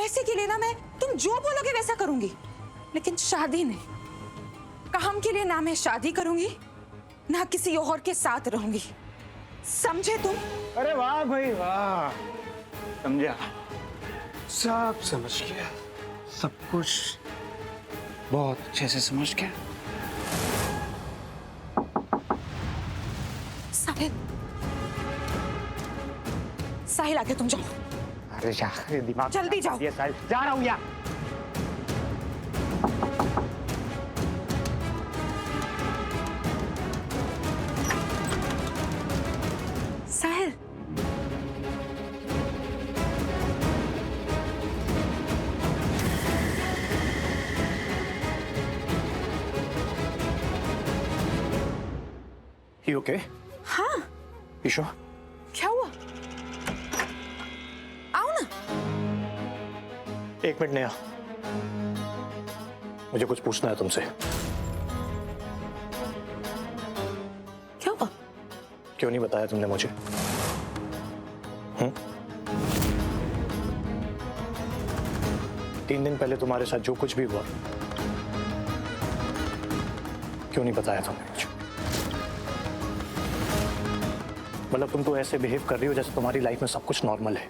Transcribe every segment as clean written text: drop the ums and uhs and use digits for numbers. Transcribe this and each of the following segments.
पैसे के लिए ना मैं तुम जो बोलोगे वैसा करूंगी, लेकिन शादी नहीं। काम के लिए ना मैं शादी करूंगी, ना किसी और के साथ रहूंगी, समझे तुम? अरे वाह भाई वाह, समझा, सब समझ गया, सब कुछ बहुत अच्छे से समझ गया। साहिल, साहिल आगे तुम जाओ। अरे यार दिमाग जल्दी जाओ। ये साहिल, जा रहा हूँ यार। साहिल, ही ओके? हाँ ईशो, क्या हुआ? आओ ना। एक मिनट नेहा, मुझे कुछ पूछना है तुमसे। क्या हुआ? क्यों नहीं बताया तुमने मुझे? तीन दिन पहले तुम्हारे साथ जो कुछ भी हुआ, क्यों नहीं बताया तुमने मुझे? मतलब तुम तो ऐसे बिहेव कर रही हो जैसे तुम्हारी लाइफ में सब कुछ नॉर्मल है।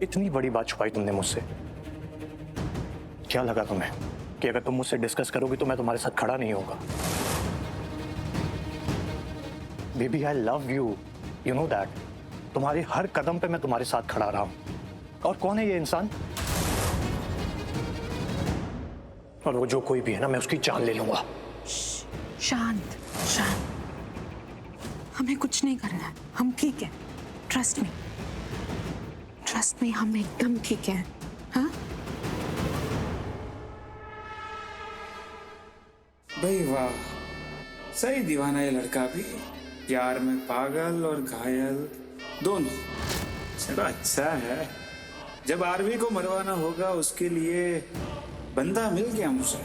इतनी बड़ी बात छुपाई तुमने मुझसे। क्या लगा तुम्हें कि अगर तुम मुझसे डिस्कस करोगी तो मैं तुम्हारे साथ खड़ा नहीं होगा? Baby I love you, you know that. तुम्हारे हर कदम पे मैं तुम्हारे साथ खड़ा रहा हूं। और कौन है ये इंसान? और वो जो कोई भी है ना, मैं उसकी जान ले लूंगा। शांत शांत, हमें कुछ नहीं करना है, हम ठीक है। ट्रस्ट मी, हम एकदम ठीक है। हाँ भाई वाह, सही दीवाना ये लड़का भी, प्यार में पागल और घायल दोनों। चलो अच्छा है, जब आरवी को मरवाना होगा उसके लिए बंदा मिल गया मुझे।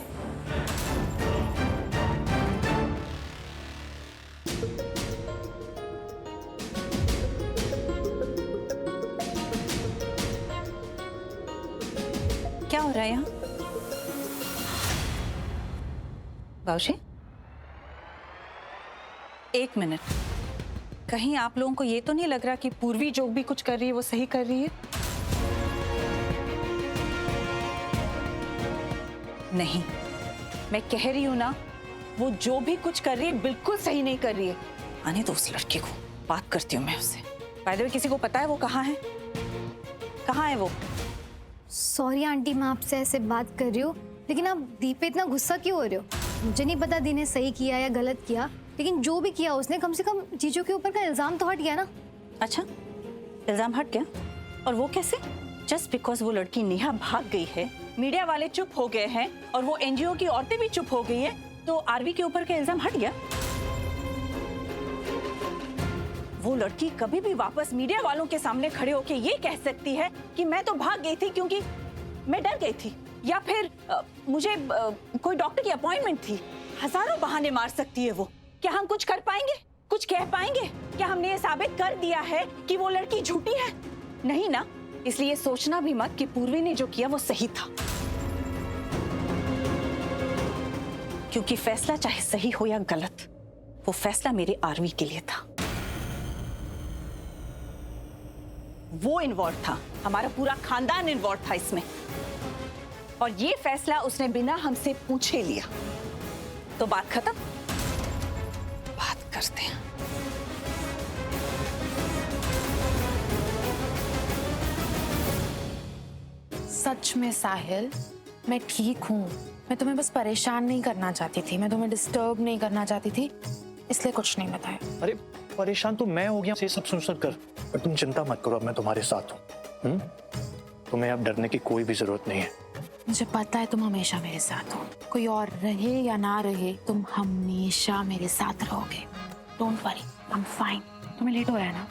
क्या हो रहा है यहाँ? बाबूजी, एक मिनट, कहीं आप लोगों को ये तो नहीं लग रहा कि पूर्वी जो भी कुछ कर रही है वो सही कर रही है? नहीं, मैं कह रही हूं ना, वो जो भी कुछ कर रही है बिल्कुल सही नहीं कर रही है। आने दो उस लड़की को, बात करती हूँ मैं उससे। बाय द वे, किसी को पता है वो कहाँ है? कहाँ है वो? सॉरी आंटी, मैं आपसे ऐसे बात कर रही हूँ, लेकिन आप दी पे इतना गुस्सा क्यों हो रहे हो? मुझे नहीं पता दी ने सही किया या गलत किया, लेकिन जो भी किया उसने, कम से कम जीजू के ऊपर का इल्जाम तो हट गया ना। अच्छा, इल्जाम हट गया? और वो कैसे? जस्ट बिकॉज वो लड़की नेहा भाग गई है, मीडिया वाले चुप हो गए हैं और वो एनजीओ की औरतें भी चुप हो गई है, तो आरवी के ऊपर का इल्जाम हट गया? वो लड़की कभी भी वापस मीडिया वालों के सामने खड़े होकर ये कह सकती है कि मैं तो भाग गई थी क्योंकि मैं डर गई थी, या फिर मुझे कोई डॉक्टर की अपॉइंटमेंट थी। हजारों बहाने मार सकती है वो। क्या हम कुछ कर पाएंगे? कुछ कह पाएंगे? क्या हमने ये साबित कर दिया है कि वो लड़की झूठी है? नहीं ना। इसलिए सोचना भी मत कि पूर्वी ने जो किया वो सही था, क्योंकि फैसला चाहे सही हो या गलत, वो फैसला मेरे आरवी के लिए था। वो इन्वॉल्व था, हमारा पूरा खानदान इन्वॉल्व था इसमें, और ये फैसला उसने बिना हमसे पूछे लिया। तो बात खत्म, बात करते हैं। सच में साहिल, मैं ठीक हूँ। मैं तुम्हें बस परेशान नहीं करना चाहती थी, मैं तुम्हें डिस्टर्ब नहीं करना चाहती थी, इसलिए कुछ नहीं बताया। अरे परेशान तो मैं हो गया ये सब सुन कर, पर तुम चिंता मत करो, अब मैं तुम्हारे साथ हूँ। तुम्हें अब डरने की कोई भी जरूरत नहीं है। मुझे पता है तुम हमेशा मेरे साथ हो, कोई और रहे या ना रहे, तुम हमेशा मेरे साथ रहोगे। Don't worry, I am fine. तुम्हें लेट हो रहा है ना,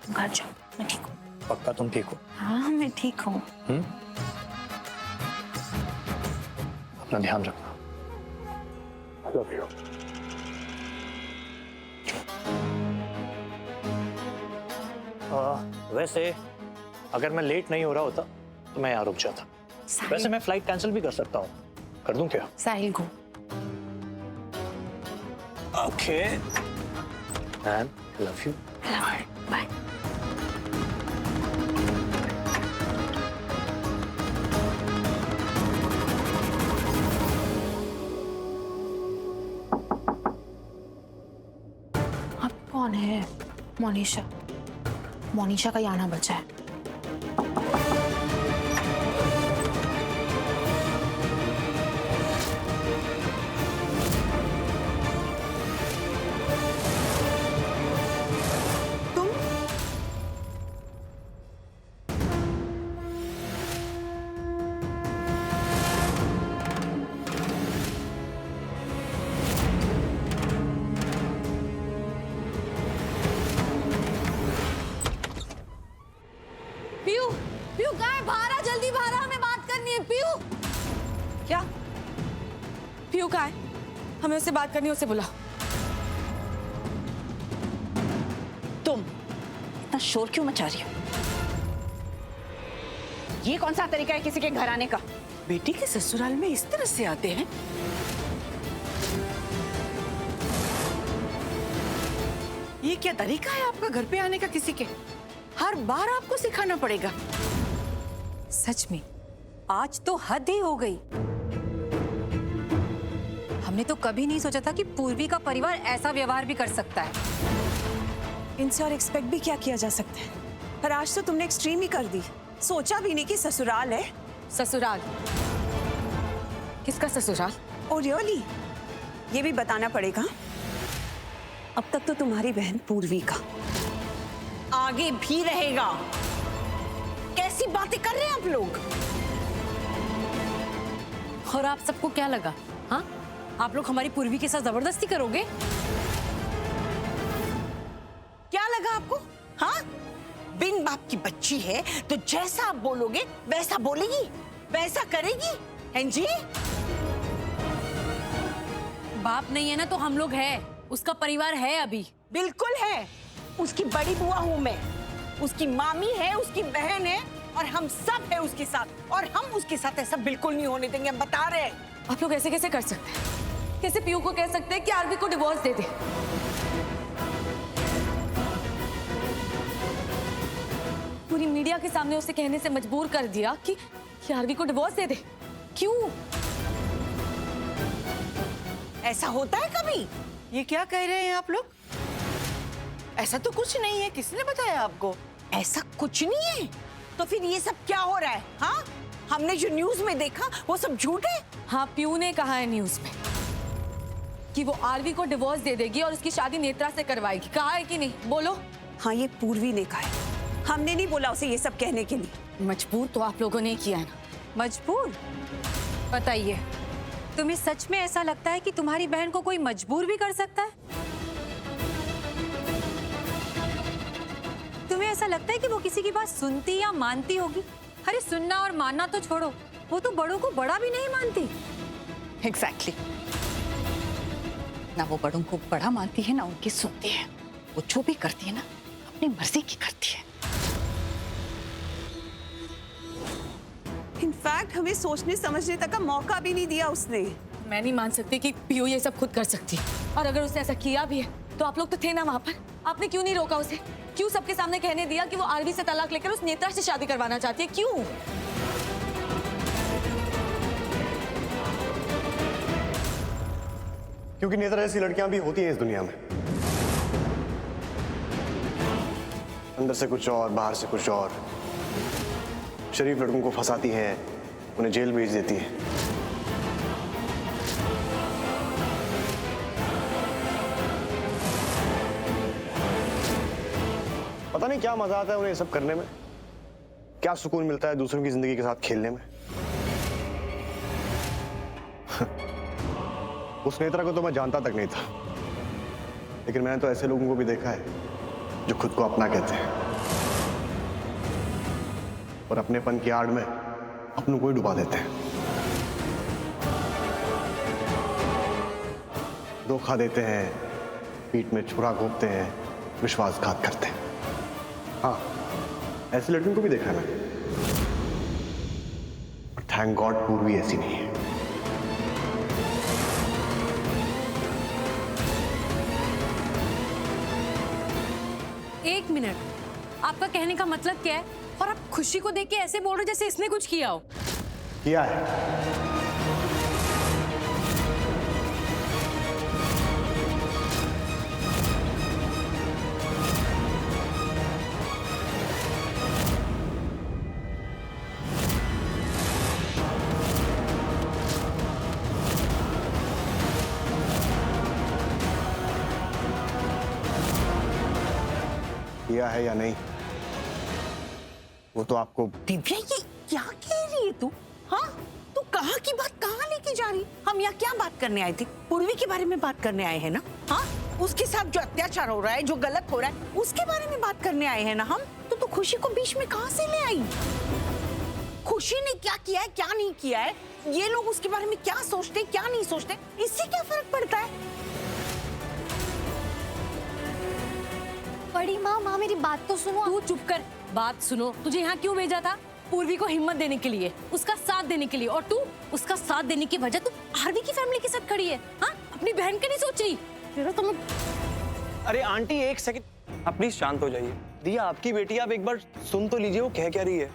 तुम घर जाओ, मैं ठीक हूँ। पक्का तुम ठीक हो? हाँ मैं ठीक हूँ। अपना ध्यान रखना। Love you. वैसे अगर मैं लेट नहीं हो रहा होता तो मैं यहाँ रुक जाता। वैसे मैं फ्लाइट कैंसिल भी कर सकता हूँ, कर दूं क्या? Sahil go. Okay and love you. Bye. अब कौन है? मोनिशा। मोनिशा का ही आना बचा है। पीयू, पीयू कहाँ है? बाहर आ, जल्दी बाहर आ, हमें बात करनी है। पीयू क्या? पीयू कहाँ है? हमें उससे बात करनी है, उसे बुला। तुम इतना शोर क्यों मचा रही हो? ये कौन सा तरीका है किसी के घर आने का? बेटी के ससुराल में इस तरह से आते हैं? ये क्या तरीका है आपका घर पे आने का किसी के? हर बार आपको सिखाना पड़ेगा। सच में आज तो हद ही हो गई। हमने तो कभी नहीं सोचा था कि पूर्वी का परिवार ऐसा व्यवहार भी कर सकता है। इनसे और एक्सपेक्ट भी क्या किया जा सकता है? पर आज तो तुमने एक्सट्रीम ही कर दी। सोचा भी नहीं कि ससुराल है। ससुराल? किसका ससुराल? Oh really? ये भी बताना पड़ेगा। अब तक तो तुम्हारी बहन पूर्वी का, आगे भी रहेगा। कैसी बातें कर रहे हैं आप लोग? और आप सबको क्या लगा? हाँ, आप लोग हमारी पूर्वी के साथ जबरदस्ती करोगे? क्या लगा आपको? हाँ, बिन बाप की बच्ची है तो जैसा आप बोलोगे वैसा बोलेगी, वैसा करेगी। हैं जी? बाप नहीं है ना तो हम लोग हैं, उसका परिवार है अभी। बिल्कुल है। उसकी बड़ी बुआ हूं मैं, उसकी मामी है, उसकी बहन है, और हम सब है उसके साथ। और हम उसके साथ ऐसा बिल्कुल नहीं होने देंगे, हम बता रहे हैं। आप लोग ऐसे कैसे कर सकते हैं? कैसे पीयू को कह सकते हैं कि आरवी को डिवोर्स दे दे? पूरी मीडिया के सामने उसे कहने से मजबूर कर दिया कि आरवी को डिवोर्स दे दे। क्यों? ऐसा होता है कभी? ये क्या कह रहे हैं आप लोग? ऐसा तो कुछ नहीं है। किसने बताया आपको? ऐसा कुछ नहीं है। तो फिर ये सब क्या हो रहा है? हाँ, हमने जो न्यूज में देखा वो सब झूठ है। हाँ, पीयू ने कहा है न्यूज में कि वो आरवी को डिवोर्स दे देगी और उसकी शादी नेत्रा से करवाएगी। कहा है कि नहीं? बोलो। हाँ, ये पूर्वी ने कहा है। हमने नहीं बोला उसे ये सब कहने के लिए। मजबूर तो आप लोगों ने किया है ना। मजबूर? बताइए, तुम्हें सच में ऐसा लगता है कि तुम्हारी बहन को कोई मजबूर भी कर सकता है? तुम्हें ऐसा लगता है कि वो किसी की बात सुनती या मानती होगी? अरे सुनना और मानना तो छोड़ो, वो तो बड़ों को बड़ा भी नहीं मानती। एग्जैक्टली। ना वो बड़ों को बड़ा मानती है ना उनकी सुनती है। वो जो भी करती है ना अपनी मर्जी की करती है। इनफैक्ट हमें सोचने समझने तक का मौका भी नहीं दिया उसने। मैं नहीं मान सकती कि पीयू ये सब खुद कर सकती है। और अगर उसने ऐसा किया भी है तो आप लोग तो थे ना वहां पर। आपने क्यों नहीं रोका उसे? क्यों सबके सामने कहने दिया कि वो आरवी से तलाक लेकर उस नेत्रा से शादी करवाना चाहती है? क्यों? क्योंकि नेत्रा ऐसी लड़कियां भी होती हैं इस दुनिया में। अंदर से कुछ और, बाहर से कुछ और। शरीफ लड़कों को फंसाती हैं, उन्हें जेल भेज देती हैं। पता नहीं क्या मजा आता है उन्हें ये सब करने में, क्या सुकून मिलता है दूसरों की जिंदगी के साथ खेलने में। उस नेत्रा को तो मैं जानता तक नहीं था, लेकिन मैंने तो ऐसे लोगों को भी देखा है जो खुद को अपना कहते हैं और अपनेपन की आड़ में अपनों को ही डुबा देते हैं। धोखा देते हैं, पीठ में छुरा घोंपते हैं, विश्वासघात करते हैं। हाँ, ऐसी लड़कियों को भी देखा है मैंने, पर थैंक गॉड पूर्वी ऐसी नहीं है। एक मिनट, आपका कहने का मतलब क्या है? और आप खुशी को देख के ऐसे बोल रहे हो जैसे इसने कुछ किया हो। किया है। किया है या नहीं वो तो आपको। दिव्या, ये क्या कह रही है तू? हाँ, तू कहाँ की बात कहाँ लेके जा रही? हम यहाँ क्या बात करने आए थे? पूर्वी के बारे में बात करने आए हैं ना? हाँ, उसके साथ जो अत्याचार हो रहा है, जो गलत हो रहा है, उसके बारे में बात करने आए हैं ना हम। तो खुशी को बीच में कहाँ से ले आई? खुशी ने क्या किया है, क्या नहीं किया है, ये लोग उसके बारे में क्या सोचते, क्या नहीं सोचते, इससे क्या फर्क पड़ता है? बड़ी माँ मेरी बात तो सुनो। तू चुप कर, बात सुनो। तुझे यहाँ क्यों भेजा था? पूर्वी को हिम्मत देने के लिए, उसका साथ देने के लिए। और तू उसका साथ देने की वजह तू आरवी की फैमिली के साथ खड़ी है। हाँ, अपनी बहन का नहीं सोच रही। तेरा तो अरे आंटी एक सेकंड, आप प्लीज शांत हो जाइए। दिया आपकी बेटी, आप एक बार सुन तो लीजिए वो कह क्या रही है।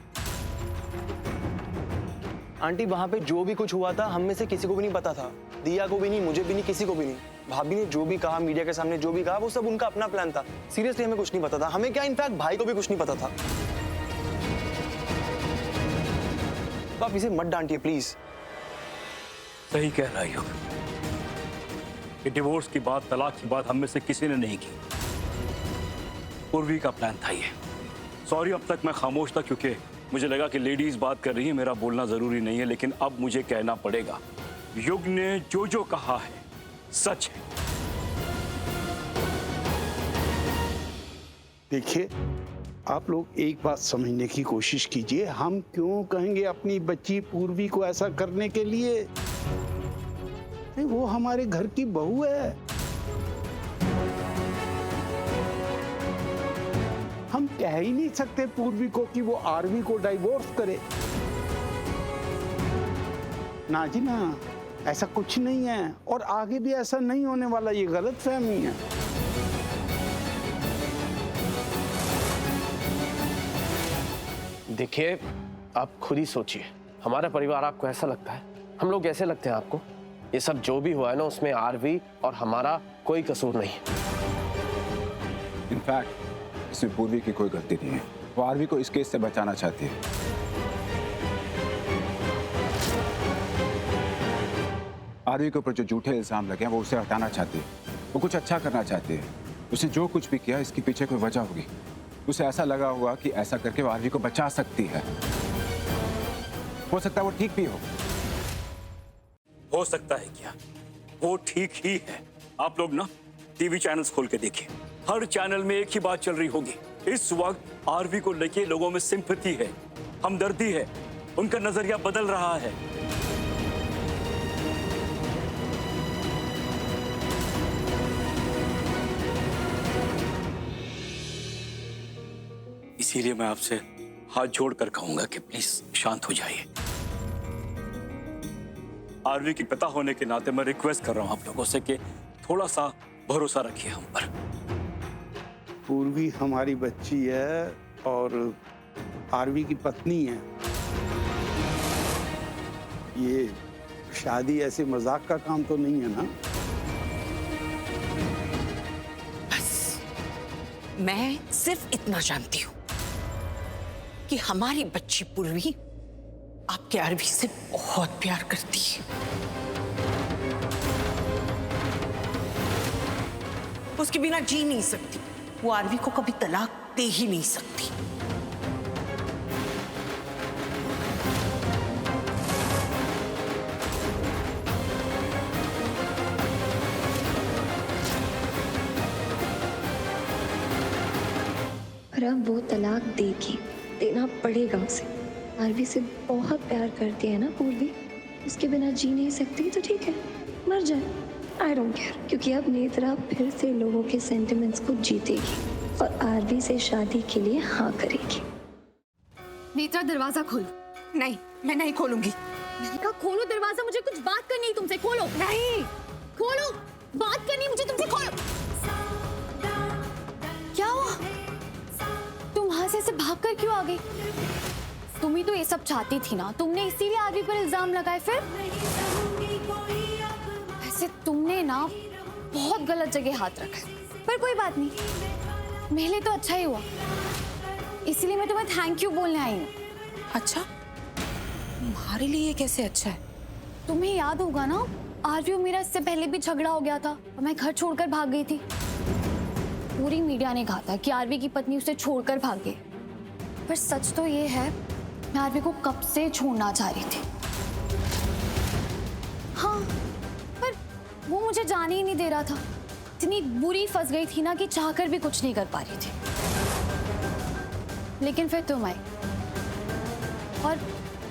आंटी वहां पे जो भी कुछ हुआ था हम में से किसी को भी नहीं पता था। दिया को भी नहीं, मुझे भी नहीं, किसी को भी नहीं। भाभी ने जो भी कहा, मीडिया के सामने जो भी कहा, वो सब उनका अपना प्लान था। सीरियसली हमें कुछ नहीं पता था। हमें क्या, इनफैक्ट भाई को भी कुछ नहीं पता था। तो आप इसे मत डांटिए प्लीज। सही कह रही हो। ये डिवोर्स की बात, तलाक की बात हम में से किसी ने नहीं की। पूर्वी का प्लान था ये। सॉरी, अब तक मैं खामोश था क्योंकि मुझे लगा कि लेडीज बात कर रही है, मेरा बोलना जरूरी नहीं है, लेकिन अब मुझे कहना पड़ेगा। युग ने जो कहा है सच है। देखिए, आप लोग एक बात समझने की कोशिश कीजिए। हम क्यों कहेंगे अपनी बच्ची पूर्वी को ऐसा करने के लिए? नहीं, वो हमारे घर की बहू है। हम कह ही नहीं सकते पूर्वी को कि वो आरवी को डाइवोर्स करे। ना जी ना, ऐसा कुछ नहीं है और आगे भी ऐसा नहीं होने वाला। ये गलतफहमी है। देखिए, आप खुद ही सोचिए, हमारा परिवार आपको ऐसा लगता है? हम लोग ऐसे लगते हैं आपको? ये सब जो भी हुआ है ना, उसमें आरवी और हमारा कोई कसूर नहीं। इनफैक्ट इसमें पूर्वी की कोई गलती नहीं है। वो आरवी को इस केस से बचाना चाहती है। आरवी के ऊपर जो झूठे इल्जाम लगे हैं वो उसे हटाना चाहती है। वो कुछ अच्छा करना चाहती है। उसने जो कुछ भी किया इसके पीछे कोई वजह होगी। उसे ऐसा लगा हुआ कि ऐसा करके वो आरवी को बचा सकती है। हो सकता है वो ठीक भी हो सकता है क्या? वो ठीक ही है। आप लोग ना टीवी चैनल्स खोल के देखिए, हर चैनल में एक ही बात चल रही होगी। इस वक्त आरवी को लेके लोगों में सिंपैथी है, हमदर्दी है, उनका नजरिया बदल रहा है। इसीलिए मैं आपसे हाथ जोड़कर कहूंगा कि प्लीज शांत हो जाइए। आरवी की पिता होने के नाते मैं रिक्वेस्ट कर रहा हूं आप लोगों से कि थोड़ा सा भरोसा रखिए हम पर। पूर्वी हमारी बच्ची है और आरवी की पत्नी है। ये शादी ऐसे मजाक का काम तो नहीं है ना? बस मैं सिर्फ इतना जानती हूँ कि हमारी बच्ची पूर्वी आपके आरवी से बहुत प्यार करती है। उसके बिना जी नहीं सकती। वो आरवी को कभी तलाक दे ही नहीं सकती। और अब वो तलाक देगी, देना पड़ेगा उसे। आरवी से बहुत प्यार करती है ना पूर्वी, उसके बिना जी नहीं सकती तो ठीक है, मर जाए, आई डोंट केयर। क्योंकि अब नेत्रा फिर से लोगों के सेंटिमेंट्स को जीतेगी और आरवी से शादी के लिए हाँ करेगी। नेत्रा दरवाजा खोलो। नहीं, मैं नहीं खोलूंगी। मैंने कहा खोलो दरवाजा, मुझे कुछ बात करनी है तुमसे। खोलो। नहीं, खोलो, बात करनी है मुझे तुमसे। खोलो। क्या हुआ? तुम वहां से ऐसे भागकर क्यों आ गई? तुम ही तो ये सब चाहती थी ना, तुमने इसीलिए आरवी पर इल्जाम लगाए। फिर वैसे तुमने ना बहुत गलत जगह हाथ रखा है, पर कोई बात नहीं, मेरे लिए तो अच्छा ही हुआ, इसीलिए मैं तुम्हें थैंक यू बोलने आई हूँ। अच्छा, तुम्हारे लिए ये कैसे अच्छा है? तुम्हें याद होगा ना, आरवी और मेरा इससे पहले भी झगड़ा हो गया था और मैं घर छोड़कर भाग गई थी। पूरी मीडिया ने कहा था कि आरवी की पत्नी उसे छोड़कर भाग गई, पर सच तो ये है मैं आरवी को कब से छोड़ना चाह रही थी। हाँ, पर वो मुझे जाने ही नहीं दे रहा था। इतनी बुरी फंस गई थी ना कि चाहकर भी कुछ नहीं कर पा रही थी। लेकिन फिर तुम आई और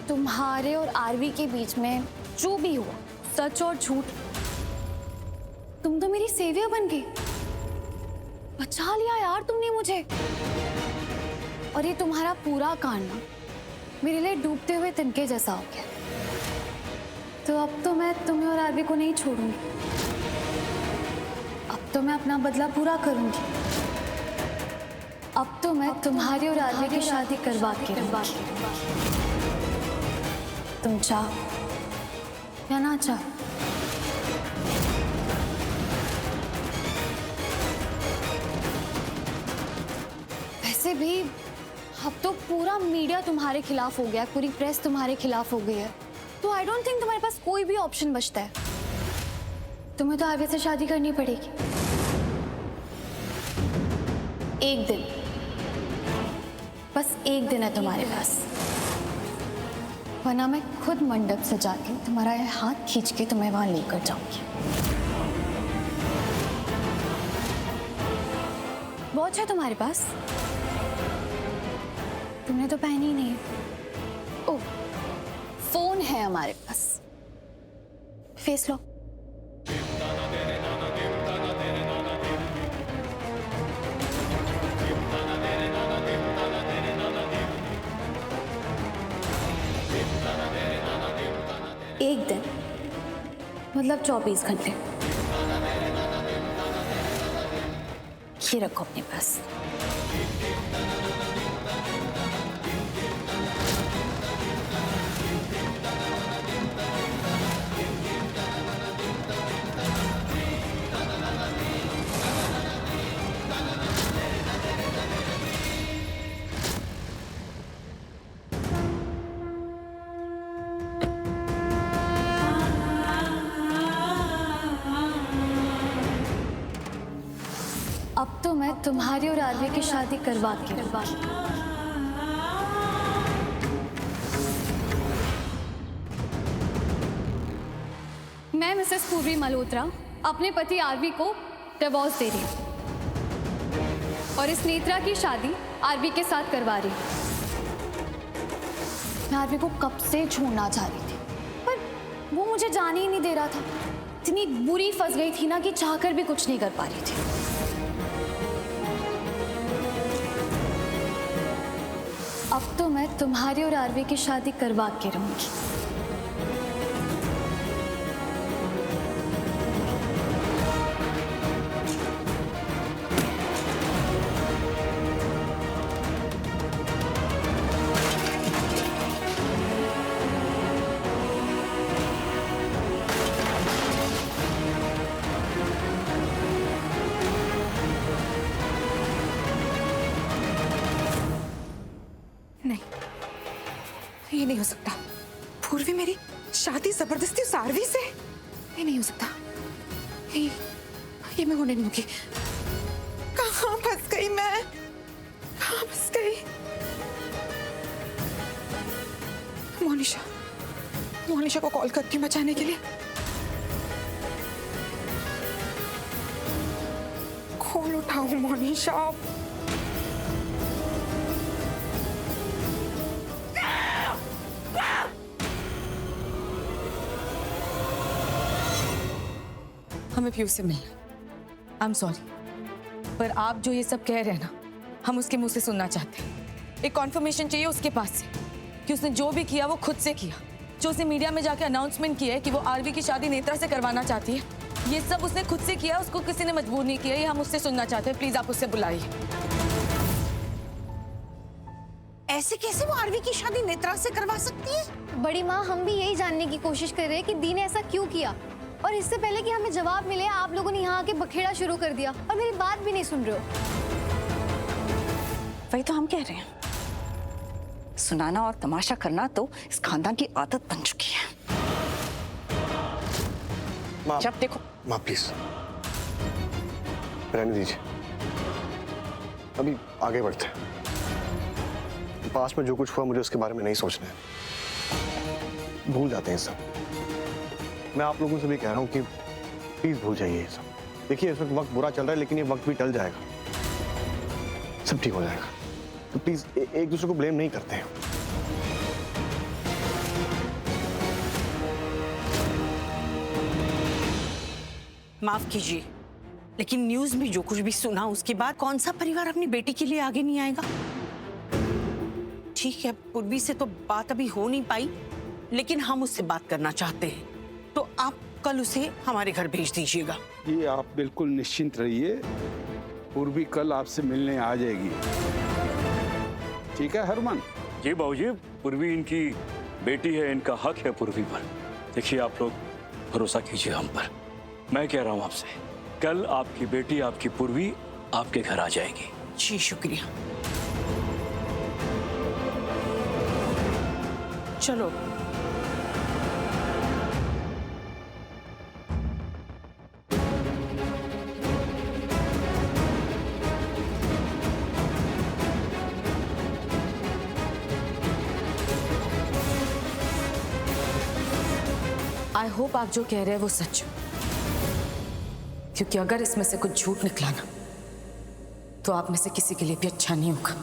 तुम्हारे और आरवी के बीच में जो भी हुआ, सच और झूठ, तुम तो मेरी सेवियर बन गई। बचा लिया यार तुमने मुझे। और ये तुम्हारा पूरा कांड ना मेरे लिए डूबते हुए तिनके जैसा हो गया। तो अब तो मैं तुम्हें और आरवी को नहीं छोड़ूंगी। अब तो मैं अपना बदला पूरा करूंगी। अब तो मैं तुम्हारी और आरवी की शादी करवा के रहूंगी, तुम चाह या ना चाह। वैसे भी अब तो पूरा मीडिया तुम्हारे खिलाफ हो गया, पूरी प्रेस तुम्हारे खिलाफ हो गई है, तो आई डोंट थिंक तुम्हारे पास कोई भी ऑप्शन बचता है। तुम्हें तो आगे से शादी करनी पड़ेगी। एक दिन, बस एक दिन है तुम्हारे पास, वरना मैं खुद मंडप सजा के तुम्हारा हाथ खींच के तुम्हें वहां लेकर जाऊंगी। वॉच है तुम्हारे पास? तुमने तो पहनी ही नहीं है। ओह, फोन है हमारे पास, फेस लो। एक दिन मतलब 24 घंटे। ये रखो अपने पास। अब तो मैं तुम्हारी और आरवी की शादी करवा के रहूंगी। मैं मिसेस पूर्वी मल्होत्रा अपने पति आरवी को डिवोर्स दे रही हूँ और इस नेत्रा की शादी आरवी के साथ करवा रही हूँ। मैं आरवी को कब से छोड़ना चाह रही थी, पर वो मुझे जाने ही नहीं दे रहा था। इतनी बुरी फंस गई थी ना कि चाहकर भी कुछ नहीं कर पा रही थी। अब तो मैं तुम्हारी और आरवी की शादी करवा के रहूंगी। ये नहीं हो सकता। पूर्वी मेरी शादी जबरदस्ती उस आरवी से? ये नहीं हो सकता। ये मैं होने नहीं दूंगी। कहाँ फंस गई मैं? कहाँ फंस गई? मोनिशा को कॉल करती हूँ बचाने के लिए। कॉल उठाओ मोनिशा। हमें पीयू से मिलना। आई एम सॉरी, पर आप जो ये सब कह रहे हैं ना, हम उसके मुंह से सुनना चाहते हैं। एक कॉन्फर्मेशन चाहिए उसके पास से। कि उसने जो भी किया वो खुद से किया। जो उसने मीडिया में जाके अनाउंसमेंट किया है कि वो आरवी की शादी नेत्रा से करवाना चाहती है, ये सब उसने खुद से किया, उसको किसी ने मजबूर नहीं किया। ये हम उससे सुनना चाहते हैं, प्लीज आप उससे बुलाइए। ऐसे कैसे वो आरवी की शादी नेत्रा से करवा सकती है? बड़ी माँ, हम भी यही जानने की कोशिश कर रहे हैं कि दी ने ऐसा क्यों किया, और इससे पहले कि हमें जवाब मिले आप लोगों ने यहाँ आके बखेड़ा शुरू कर दिया और मेरी बात भी नहीं सुन रहे हो। वही तो हम कह रहे हैं, सुनाना और तमाशा करना तो इस खानदान की आदत बन चुकी है। जब देखो। माँ प्लीज रहने दीजिए, अभी आगे बढ़ते हैं। पास में जो कुछ हुआ मुझे उसके बारे में नहीं सोचना है, भूल जाते हैं सब। मैं आप लोगों से भी कह रहा हूँ कि प्लीज भूल जाइए ये सब। देखिए इस वक्त बुरा चल रहा है, लेकिन ये वक्त भी टल जाएगा, सब ठीक हो जाएगा। तो प्लीज एक दूसरे को ब्लेम नहीं करते हैं। माफ कीजिए, लेकिन न्यूज में जो कुछ भी सुना उसके बाद कौन सा परिवार अपनी बेटी के लिए आगे नहीं आएगा? ठीक है, पूर्वी से तो बात अभी हो नहीं पाई, लेकिन हम उससे बात करना चाहते हैं, तो आप कल उसे हमारे घर भेज दीजिएगा। ये आप बिल्कुल निश्चिंत रहिए, पूर्वी कल आपसे मिलने आ जाएगी। ठीक है हरमन? जी बाबूजी, पूर्वी इनकी बेटी है, इनका हक है पूर्वी पर। देखिए आप लोग भरोसा कीजिए हम पर। मैं कह रहा हूँ आपसे, कल आपकी बेटी, आपकी पूर्वी आपके घर आ जाएगी। जी शुक्रिया। चलो। आई होप आप जो कह रहे हैं वो सच, क्योंकि अगर इसमें से कुछ झूठ निकला ना तो आप में से किसी के लिए भी अच्छा नहीं होगा।